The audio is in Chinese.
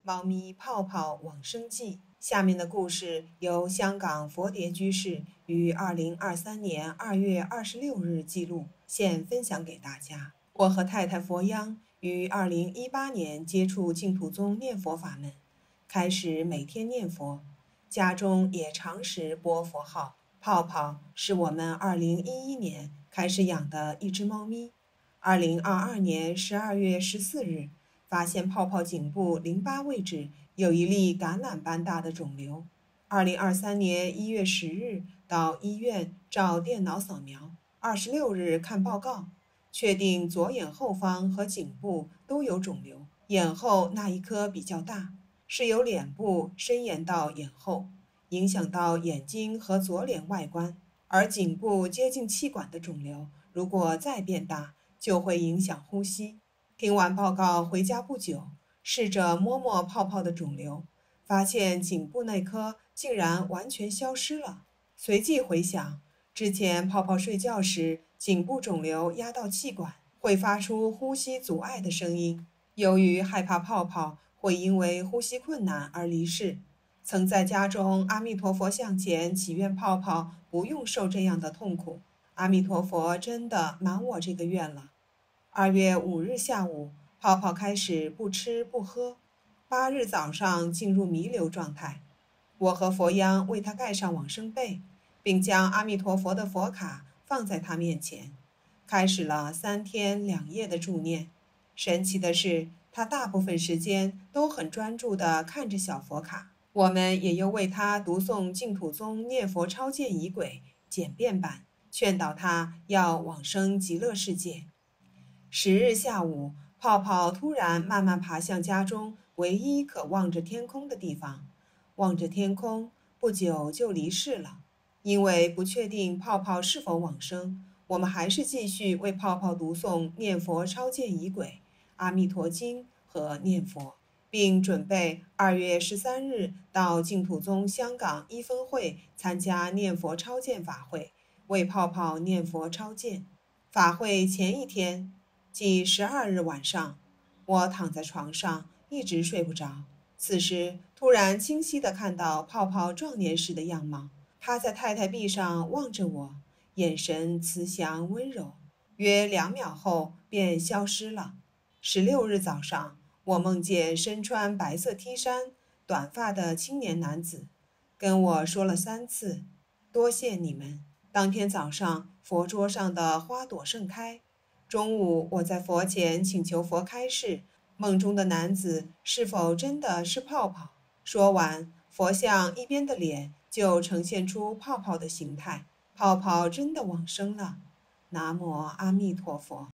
猫咪泡泡往生记》。下面的故事由香港佛蝶居士于2023年2月26日记录，现分享给大家。我和太太佛央于2018年接触净土宗念佛法门，开始每天念佛，家中也常时播佛号。泡泡是我们2011年开始养的一只猫咪。2022年12月14日，发现泡泡颈部淋巴位置有一粒橄榄般大的肿瘤。2023年1月10日到医院照电脑扫描，26日看报告，确定左眼后方和颈部都有肿瘤，眼后那一颗比较大，是由脸部伸延到眼后，影响到眼睛和左脸外观，而颈部接近气管的肿瘤如果再变大，就会影响呼吸。听完报告回家不久，试着摸摸泡泡的肿瘤，发现颈部那颗竟然完全消失了。随即回想，之前泡泡睡觉时，颈部肿瘤压到气管，会发出呼吸阻碍的声音。由于害怕泡泡会因为呼吸困难而离世，曾在家中阿弥陀佛像前祈愿泡泡不用受这样的痛苦。阿弥陀佛真的满我这个愿了。2月5日下午，泡泡开始不吃不喝，8日早上进入弥留状态。我和佛央为他盖上往生被，并将阿弥陀佛的佛卡放在他面前，开始了3天2夜的助念。神奇的是，他大部分时间都很专注地看着小佛卡。我们也又为他读诵净土宗念佛超荐仪轨简便版，劝导他要往生极乐世界。10日下午，泡泡突然慢慢爬向家中唯一可望着天空的地方，望着天空，不久就离世了。因为不确定泡泡是否往生，我们还是继续为泡泡读诵念佛超荐仪轨、阿弥陀经和念佛，并准备2月13日到净土宗香港一分会参加念佛超荐法会，为泡泡念佛超荐。法会前一天，即12日晚上，我躺在床上一直睡不着。此时突然清晰地看到泡泡壮年时的样貌，趴在太太臂上望着我，眼神慈祥温柔，约2秒后便消失了。16日早上，我梦见身穿白色 T 衫、短发的青年男子，跟我说了3次多谢你们。当天早上，佛桌上的花朵盛开。中午，我在佛前请求佛开示，梦中的男子是否真的是泡泡。说完，佛像一边的脸就呈现出泡泡的形态，泡泡真的往生了。南无阿弥陀佛。